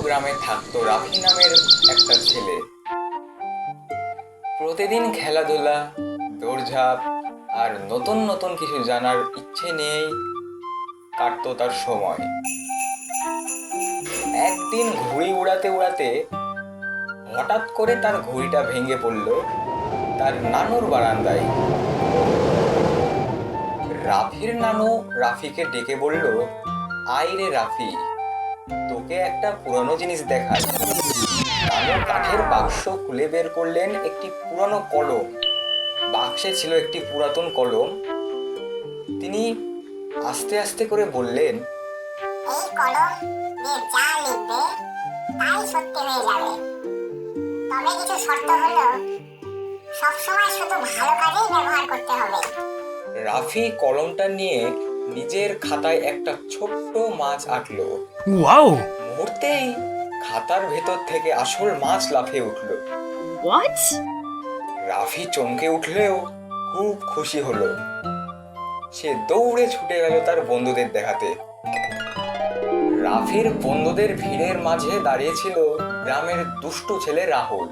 গ্রামে থাকতো রাফি নামের একটা ছেলে। প্রতিদিন খেলাধুলা, দৌড়ঝাঁপ আর নতুন নতুন কিছু জানার ইচ্ছে নিয়েই কাটতো তার সময়। একদিন ঘুড়ি উড়াতে উড়াতে হঠাৎ করে তার ঘুড়িটা ভেঙে পড়ল তার নানুর বারান্দায়। রাফির নানু রাফিকে ডেকে বলল, আয় রে রাফি, তোকে একটা পুরনো জিনিস দেখাই। নানু কাঠের বাক্স খুলে বের করলেন একটি পুরনো কলম। বাক্সে ছিল একটি পুরাতন কলম। তিনি আস্তে আস্তে করে বললেন, এই কলম দিয়ে যা লিখবে তাই সত্যি হয়ে যাবে, তবে কিছু শর্ত হলো সবসময় শুধু ভালো কাজেই ব্যবহার করতে হবে। রাফি কলমটা নিয়ে নিজের খাতায় একটা ছোট্ট মাছ আঁকলো। ওয়াও! মুহূর্তেই খাতার ভেতর থেকে আসল মাছ লাফিয়ে উঠল। What? রাফি চমকে উঠলেও খুব খুশি হলো। সে দৌড়ে ছুটে গেল তার বন্ধুদের দেখাতে। রাফির বন্ধুদের ভিড়ের মাঝে দাঁড়িয়েছিল গ্রামের দুষ্টু ছেলে রাহুল।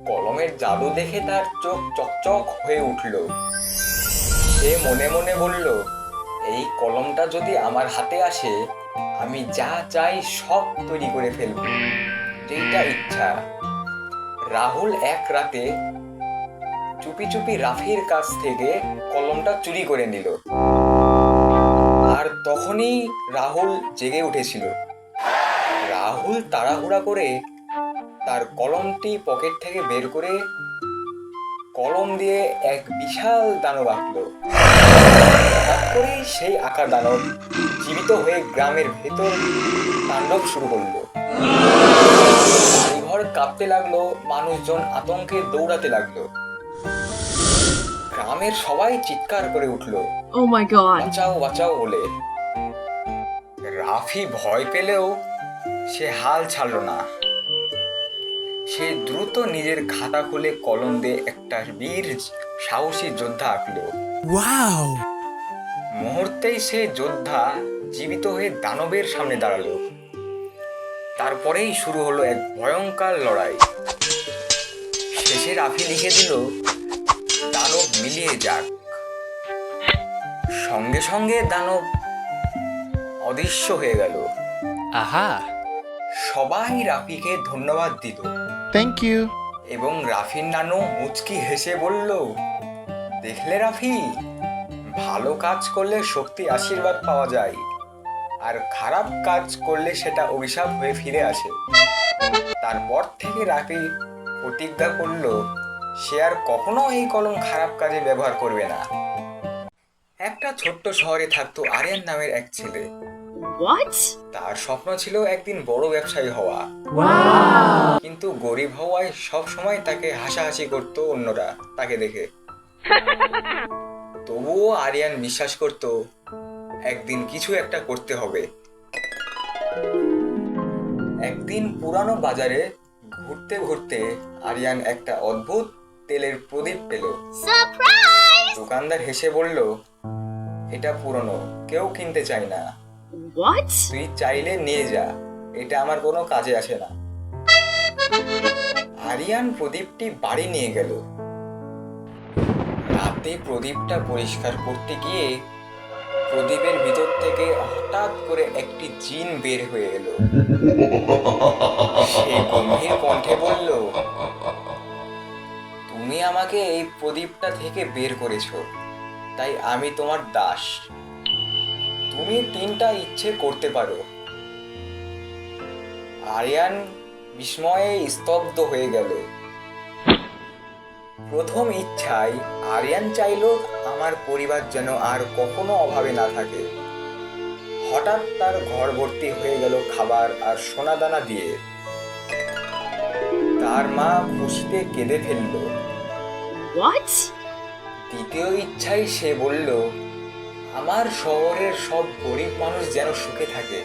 কলমের জাদু দেখে তার চোখ চকচক হয়ে উঠল। সে মনে মনে বলল, এই কলমটা যদি আমার হাতে আসে, আমি যা চাই সব তৈরি করে ফেলব, যেটা ইচ্ছা। রাহুল এক রাতে চুপি চুপি রাফির কাছ থেকে কলমটা চুরি করে নিল। আর তখনই রাহুল জেগে উঠেছিল। রাহুল তাড়াহুড়া করে তার কলমটি পকেট থেকে বের করে কলম দিয়ে এক বিশাল দানব আঁকলো। হঠাৎ করেই সেই আঁকা দানব জীবিত হয়ে গ্রামের ভেতর তাণ্ডব শুরু করলো। বাড়িঘর কাঁপতে লাগলো, মানুষজন আতঙ্কে দৌড়াতে লাগলো। গ্রামের সবাই চিৎকার করে উঠলো, Oh my god. বাঁচাও বাঁচাও বলে। রাফি ভয় পেলেও সে হাল ছাড়ল না। সে দ্রুত নিজের খাতা খুলে কলম দিয়ে একটা বীর সাহসী যোদ্ধা আঁকলো। ওয়াও! মুহূর্তেই সে যোদ্ধা জীবিত হয়ে দানবের সামনে দাঁড়ালো। তারপরেই শুরু হলো এক ভয়ঙ্কর লড়াই। শেষে রাফি লিখে দিল, দানব মিলিয়ে যাক। সঙ্গে সঙ্গে দানব অদৃশ্য হয়ে গেল। আহা! সবাই রাফিকে ধন্যবাদ দিল থ্যাংক ইউ। এবং রাফির নানু মুচকি হেসে বলল, দেখলে রাফি, ভালো কাজ করলে শক্তি আশীর্বাদ পাওয়া যায়, আর খারাপ কাজ করলে সেটা অভিশাপ হয়ে ফিরে আসে। তারপর থেকে রাফি প্রতিজ্ঞা করল সে আর কখনো এই কলম খারাপ কাজে ব্যবহার করবে না। একটা ছোট্ট শহরে থাকতো আরিয়ান নামের এক ছেলে। What? তার স্বপ্ন ছিল একদিন বড় ব্যবসায়ী হওয়া। কিন্তু গরিব হওয়ায় সব সময় তাকে হাসাহাসি করত অন্যরা তাকে দেখে। তবুও আরিয়ান বিশ্বাস করত একদিন কিছু একটা করতে হবে। একদিন পুরানো বাজারে ঘুরতে ঘুরতে আরিয়ান একটা অদ্ভুত তেলের প্রদীপ পেল। Surprise! দোকানদার হেসে বলল, এটা পুরনো, কেউ কিনতে চায় না, What? তুই চাইলে নিয়ে যা, এটা আমার কোনো কাজে আসে না। আরিয়ান প্রদীপটি বাড়ি নিয়ে গেল। রাতে প্রদীপটা পরিষ্কার করতে গিয়ে প্রদীপের ভিতর থেকে হঠাৎ করে একটি জিন বের হয়ে এলো। সে গম্ভীর কণ্ঠে বলল, তুমি আমাকে এই প্রদীপটা থেকে বের করেছো, তাই আমি তোমার দাস। তুমি 3টা ইচ্ছে করতে পারো। আরিয়ান বিস্ময়ে স্তব্ধ হয়ে গেল। প্রথম ইচ্ছায় আরিয়ান চাইল আমার পরিবার যেন আর কখনো অভাবে না থাকে। হঠাৎ তার ঘর ভর্তি হয়ে গেল খাবার আর সোনাদানা দিয়ে। তার মা খুশিতে কেঁদে ফেলল। What? দ্বিতীয় ইচ্ছায় সে বলল, আমার শহরের সব গরিব মানুষ যেন সুখে থাকে।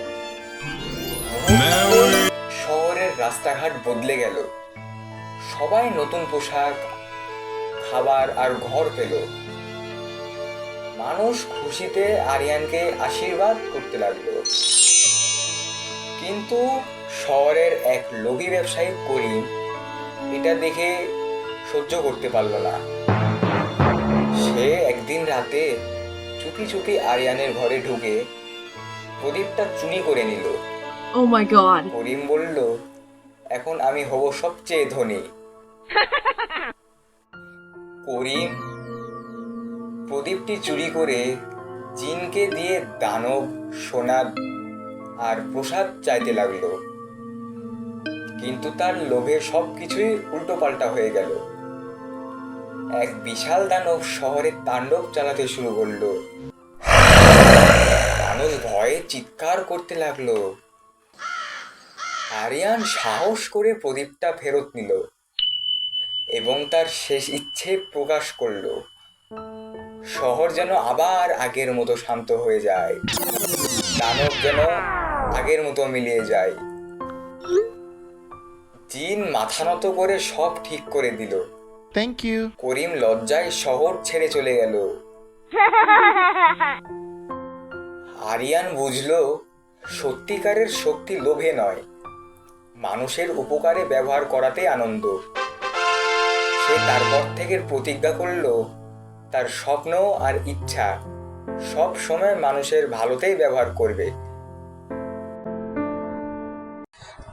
শহরের রাস্তাঘাট বদলে গেল। সবাই নতুন পোশাক, খাবার আর ঘর পেল। মানুষ খুশিতে আরিয়ানকে আশীর্বাদ করতে লাগলো। কিন্তু শহরের এক লোভী ব্যবসায়ী করিম এটা দেখে সহ্য করতে পারল না। সে একদিন রাতে চুপি চুপি আরিয়ানের ঘরে ঢুকে প্রদীপটা চুরি করে নিল। Oh my god. করিম বলল, এখন আমি হব সবচেয়ে ধনী। করিম প্রদীপটি চুরি করে জিনকে দিয়ে দানব, সোনা আর প্রসাদ চাইতে লাগলো। কিন্তু তার লোভে সবকিছুই উল্টোপাল্টা হয়ে গেল। এক বিশাল দানব শহরে তাণ্ডব চালাতে শুরু করলো। মানুষ ভয়ে চিৎকার করতে লাগলো। আরিয়ান সাহস করে প্রদীপটা ফেরত নিল এবং তার শেষ ইচ্ছে প্রকাশ করলো। শহর যেন আবার আগের মতো শান্ত হয়ে যায়, দানব যেন আগের মতো মিলিয়ে যায়। জিন মাথা নত করে সব ঠিক করে দিল। Thank you. করিম লজ্জায় শহর ছেড়ে চলে গেল। আরিয়ান বুঝলো সত্যিকারের শক্তি লোভে নয়, মানুষের উপকারে ব্যবহার করাতেই আনন্দ। সে তারপর থেকে প্রতিজ্ঞা করলো তার স্বপ্ন আর ইচ্ছা সব সময় মানুষের ভালোতেই ব্যবহার করবে।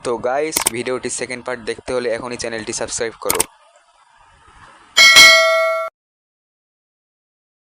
তো গাইস, ভিডিওটির সেকেন্ড পার্ট দেখতে হলে এখনই চ্যানেলটি সাবস্ক্রাইব করো।